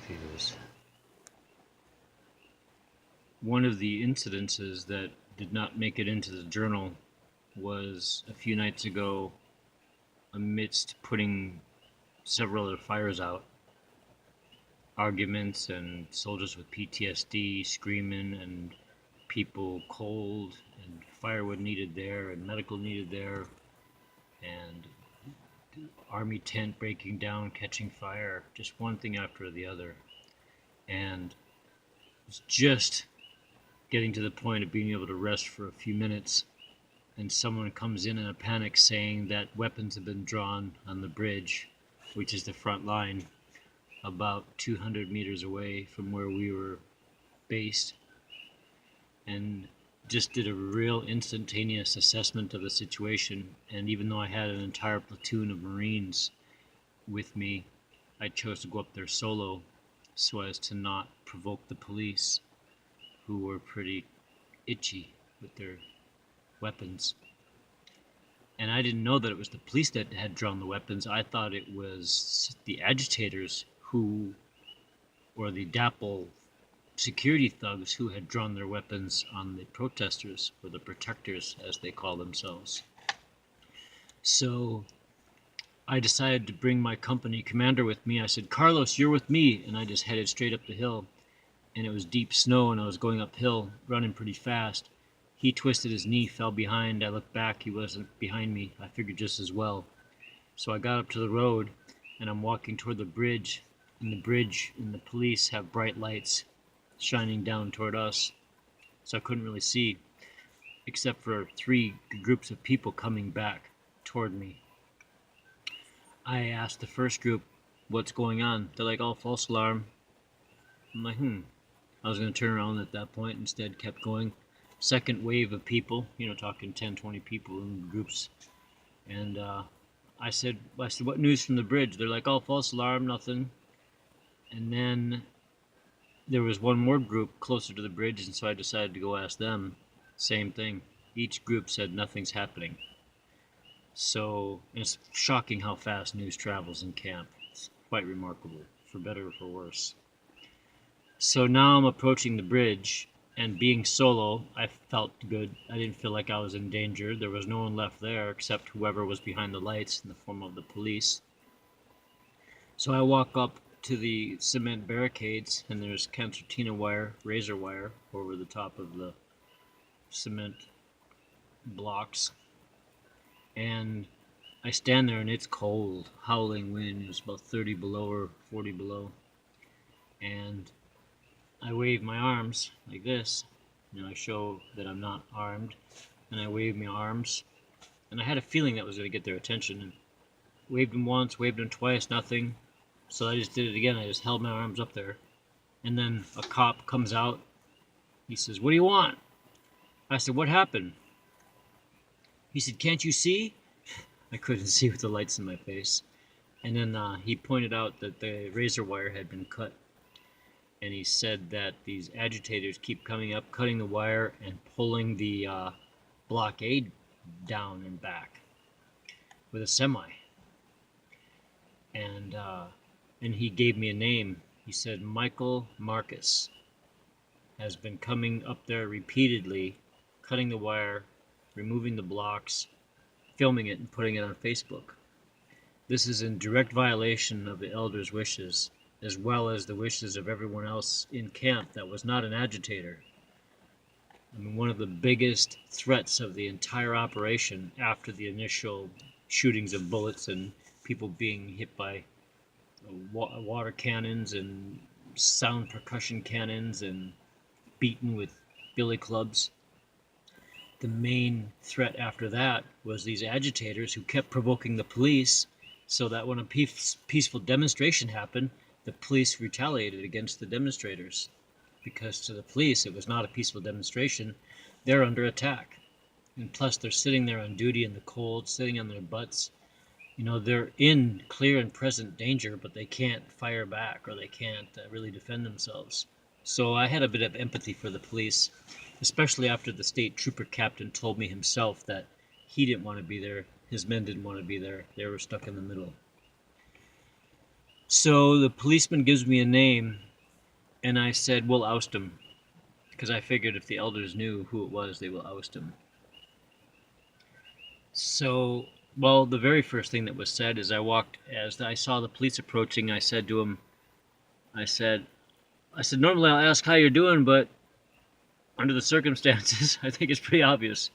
fevers. One of the incidences that did not make it into the journal was a few nights ago, amidst putting several other fires out. Arguments and soldiers with PTSD screaming and people cold and firewood needed there and medical needed there and army tent breaking down, catching fire, just one thing after the other. And it's just getting to the point of being able to rest for a few minutes, and someone comes in a panic saying that weapons have been drawn on the bridge, which is the front line, about 200 meters away from where we were based, and just did a real instantaneous assessment of the situation. And even though I had an entire platoon of Marines with me, I chose to go up there solo so as to not provoke the police, who were pretty itchy with their weapons. And I didn't know that it was the police that had drawn the weapons. I thought it was the agitators or the DAPL security thugs who had drawn their weapons on the protesters, or the protectors as they call themselves. So I decided to bring my company commander with me. I said, "Carlos, you're with me," and I just headed straight up the hill. And it was deep snow, and I was going uphill, running pretty fast. He twisted his knee, fell behind. I looked back, he wasn't behind me. I figured just as well. So I got up to the road, and I'm walking toward the bridge, and the bridge and the police have bright lights shining down toward us. So I couldn't really see, except for 3 groups of people coming back toward me. I asked the first group, "What's going on?" They're like, "Oh, false alarm." I'm like, I was going to turn around at that point, instead kept going. Second wave of people, talking 10, 20 people in groups. And I said, "What news from the bridge?" They're like, "Oh, false alarm, nothing." And then there was one more group closer to the bridge, and so I decided to go ask them. Same thing. Each group said nothing's happening. So it's shocking how fast news travels in camp. It's quite remarkable, for better or for worse. So now I'm approaching the bridge, and being solo, I felt good. I didn't feel like I was in danger. There was no one left there except whoever was behind the lights in the form of the police. So I walk up to the cement barricades, and there's concertina wire, razor wire, over the top of the cement blocks. And I stand there, and it's cold, howling wind. It's about 30 below or 40 below. And I wave my arms like this, I show that I'm not armed, and I wave my arms, and I had a feeling that was going to get their attention, and waved them once, waved them twice, nothing, so I just did it again. I just held my arms up there, and then a cop comes out. He says, "What do you want?" I said, "What happened?" He said, "Can't you see?" I couldn't see with the lights in my face, and then he pointed out that the razor wire had been cut. And he said that these agitators keep coming up, cutting the wire, and pulling the blockade down and back with a semi. And he gave me a name. He said Michael Marcus has been coming up there repeatedly, cutting the wire, removing the blocks, filming it, and putting it on Facebook. This is in direct violation of the elders' wishes, as well as the wishes of everyone else in camp that was not an agitator. I mean, one of the biggest threats of the entire operation, after the initial shootings of bullets and people being hit by water cannons and sound percussion cannons and beaten with billy clubs, the main threat after that was these agitators who kept provoking the police, so that when a peaceful demonstration happened, the police retaliated against the demonstrators, because to the police it was not a peaceful demonstration. They're under attack, and plus they're sitting there on duty in the cold, sitting on their butts. They're in clear and present danger, but they can't fire back, or they can't really defend themselves. So I had a bit of empathy for the police, especially after the state trooper captain told me himself that he didn't want to be there, his men didn't want to be there, they were stuck in the middle. So the policeman gives me a name, and I said, we'll oust him, because I figured if the elders knew who it was, they will oust him. So, well, the very first thing that was said is as I saw the police approaching, I said to him, I said, normally I'll ask how you're doing, but under the circumstances, I think it's pretty obvious.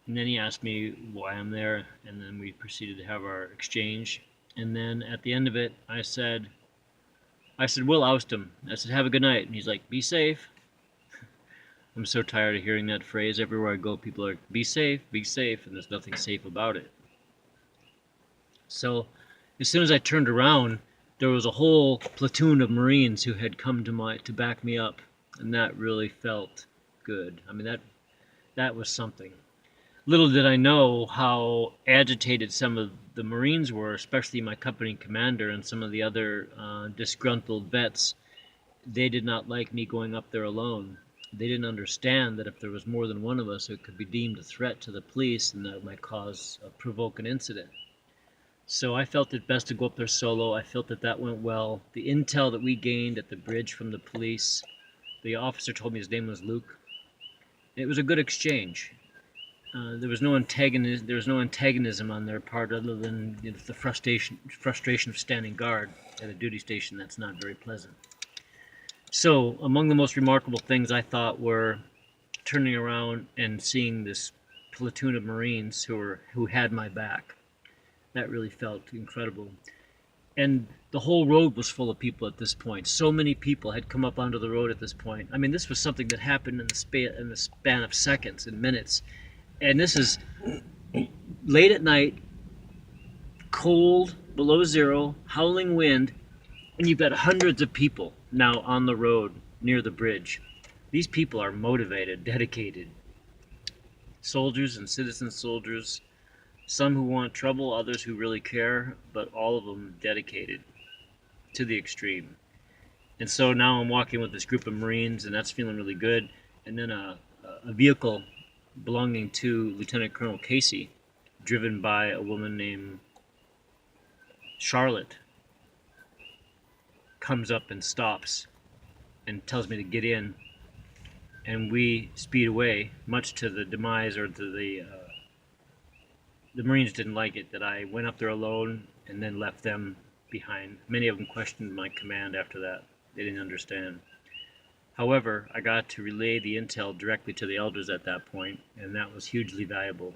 And then he asked me why I'm there, and then we proceeded to have our exchange. And then at the end of it, I said, we'll oust him. I said, have a good night. And he's like, be safe. I'm so tired of hearing that phrase. Everywhere I go, people are, be safe, and there's nothing safe about it. So as soon as I turned around, there was a whole platoon of Marines who had come to back me up, and that really felt good. I mean, that was something. Little did I know how agitated some of the Marines were, especially my company commander and some of the other disgruntled vets. They did not like me going up there alone. They didn't understand that if there was more than one of us, it could be deemed a threat to the police, and that might provoke an incident. So I felt it best to go up there solo. I felt that went well. The intel that we gained at the bridge from the police, the officer told me his name was Luke. It was a good exchange. There was no antagonism on their part, other than the frustration of standing guard at a duty station. That's not very pleasant. So among the most remarkable things I thought were turning around and seeing this platoon of Marines who had my back. That really felt incredible. And the whole road was full of people at this point. So many people had come up onto the road at this point. I mean, this was something that happened in the span of seconds and minutes. And this is late at night, cold, below zero, howling wind, and you've got hundreds of people now on the road near the bridge. These people are motivated, dedicated. Soldiers and citizen soldiers, some who want trouble, others who really care, but all of them dedicated to the extreme. And so now I'm walking with this group of Marines, and that's feeling really good. And then a vehicle belonging to Lieutenant Colonel Casey, driven by a woman named Charlotte, comes up and stops and tells me to get in, and we speed away, much to the demise, or to the Marines didn't like it that I went up there alone and then left them behind. Many of them questioned my command after that. They didn't understand. However, I got to relay the intel directly to the elders at that point, and that was hugely valuable.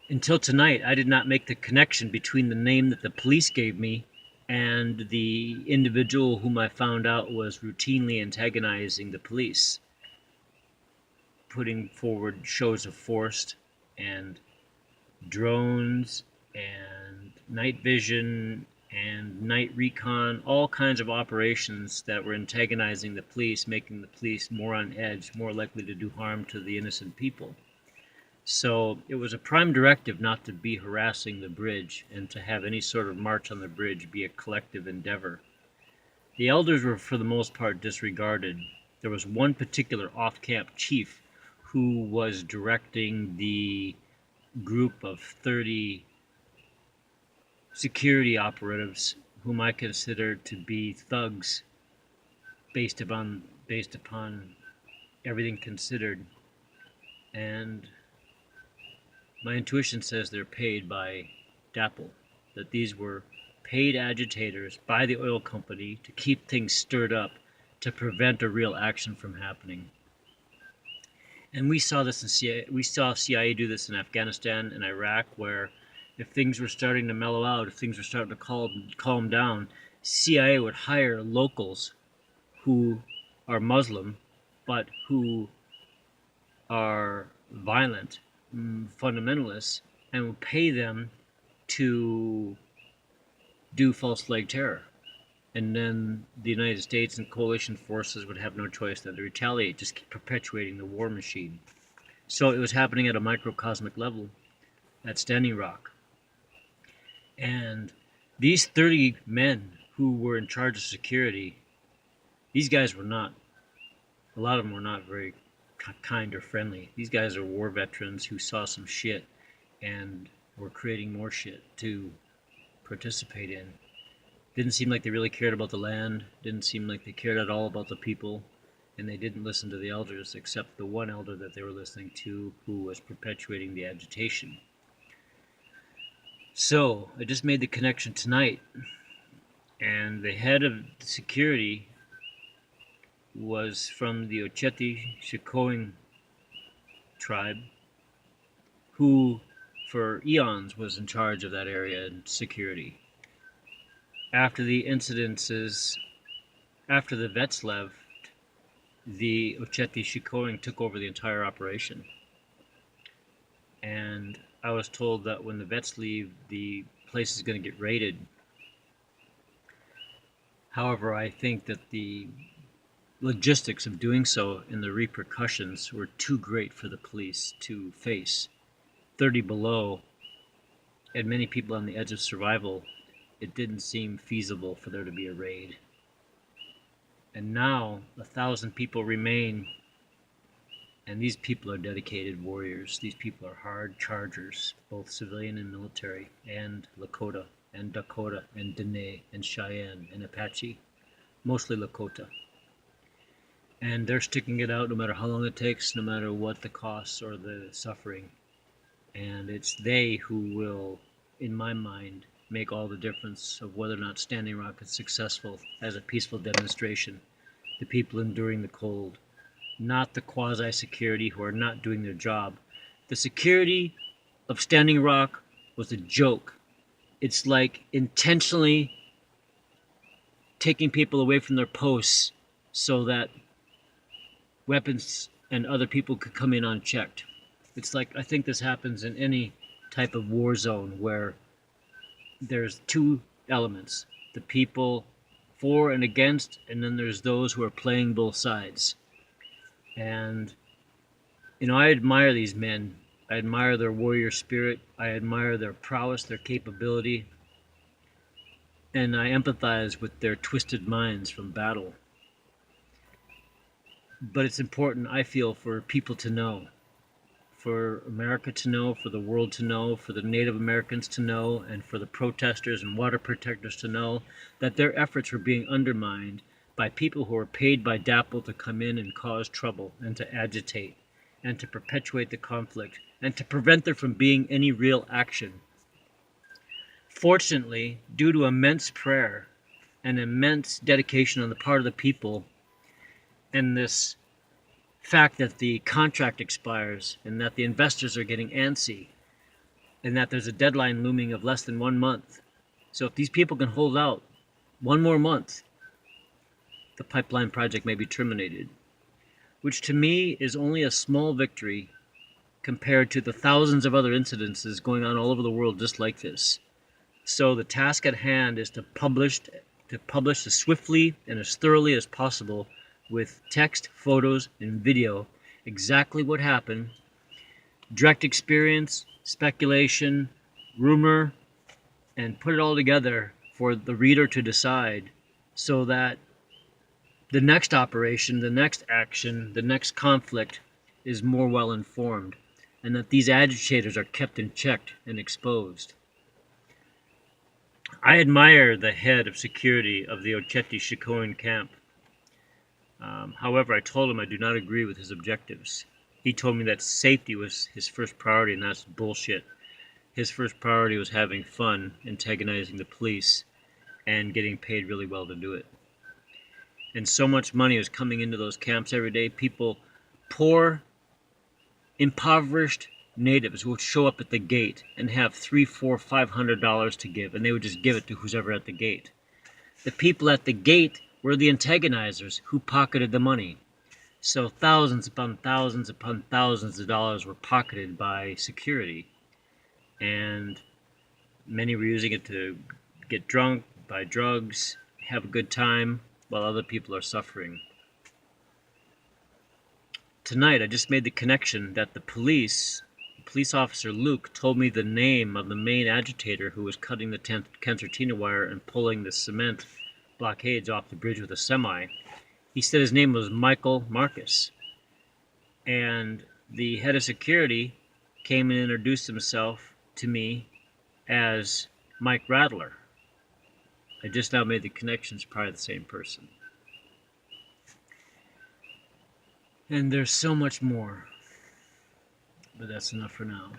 Until tonight, I did not make the connection between the name that the police gave me and the individual whom I found out was routinely antagonizing the police, putting forward shows of force and drones and night vision and night recon, all kinds of operations that were antagonizing the police, making the police more on edge, more likely to do harm to the innocent people. So it was a prime directive not to be harassing the bridge, and to have any sort of march on the bridge be a collective endeavor. The elders were for the most part disregarded. There was one particular off-camp chief who was directing the group of 30 security operatives whom I considered to be thugs based upon everything considered. And my intuition says they're paid by DAPL, that these were paid agitators by the oil company to keep things stirred up, to prevent a real action from happening. And we saw this in CIA do this in Afghanistan and Iraq, where if things were starting to mellow out, if things were starting to calm down, CIA would hire locals who are Muslim, but who are violent, fundamentalists, and would pay them to do false flag terror. And then the United States and coalition forces would have no choice than to retaliate, just keep perpetuating the war machine. So it was happening at a microcosmic level at Standing Rock. And these 30 men who were in charge of security, these guys were not, a lot of them were not very kind or friendly. These guys are war veterans who saw some shit and were creating more shit to participate in. Didn't seem like they really cared about the land, didn't seem like they cared at all about the people, and they didn't listen to the elders, except the one elder that they were listening to who was perpetuating the agitation. So I just made the connection tonight, and the head of security was from the Oceti-Sakowin tribe, who for eons was in charge of that area and security. After the incidences, after the vets left, the Oceti-Sakowin took over the entire operation. And I was told that when the vets leave, the place is going to get raided. However, I think that the logistics of doing so and the repercussions were too great for the police to face. 30 below, and many people on the edge of survival, it didn't seem feasible for there to be a raid. And now 1,000 people remain, and these people are dedicated warriors. These people are hard chargers, both civilian and military, and Lakota, and Dakota, and Dene, and Cheyenne, and Apache, mostly Lakota. And they're sticking it out no matter how long it takes, no matter what the costs or the suffering. And it's they who will, in my mind, make all the difference of whether or not Standing Rock is successful as a peaceful demonstration. The people enduring the cold, not the quasi-security who are not doing their job. The security of Standing Rock was a joke. It's like intentionally taking people away from their posts so that weapons and other people could come in unchecked. It's like, I think this happens in any type of war zone where there's two elements, the people for and against, and then there's those who are playing both sides. And, you know, I admire these men. I admire their warrior spirit. I admire their prowess, their capability. And I empathize with their twisted minds from battle. But it's important, I feel, for people to know, for America to know, for the world to know, for the Native Americans to know, and for the protesters and water protectors to know that their efforts were being undermined by people who are paid by DAPL to come in and cause trouble and to agitate and to perpetuate the conflict and to prevent there from being any real action. Fortunately, due to immense prayer and immense dedication on the part of the people, and this fact that the contract expires and that the investors are getting antsy and that there's a deadline looming of less than 1 month. So if these people can hold out 1 more month, the pipeline project may be terminated, which to me is only a small victory compared to the thousands of other incidences going on all over the world just like this. So the task at hand is to publish as swiftly and as thoroughly as possible with text, photos, and video exactly what happened, direct experience, speculation, rumor, and put it all together for the reader to decide so that the next operation, the next action, the next conflict is more well informed, and that these agitators are kept in check and exposed. I admire the head of security of the Oceti-Sakowin camp. However, I told him I do not agree with his objectives. He told me that safety was his first priority, and that's bullshit. His first priority was having fun, antagonizing the police, and getting paid really well to do it. And so much money was coming into those camps every day. People, poor, impoverished natives would show up at the gate and have $300, $400, $500 to give, and they would just give it to who's ever at the gate. The people at the gate were the antagonizers who pocketed the money. So thousands upon thousands upon thousands of dollars were pocketed by security. And many were using it to get drunk, buy drugs, have a good time, while other people are suffering. Tonight, I just made the connection that the police officer Luke told me the name of the main agitator who was cutting the concertina wire and pulling the cement blockades off the bridge with a semi. He said his name was Michael Marcus. And the head of security came and introduced himself to me as Mike Rattler. I just now made the connection. It's probably the same person. And there's so much more, but that's enough for now.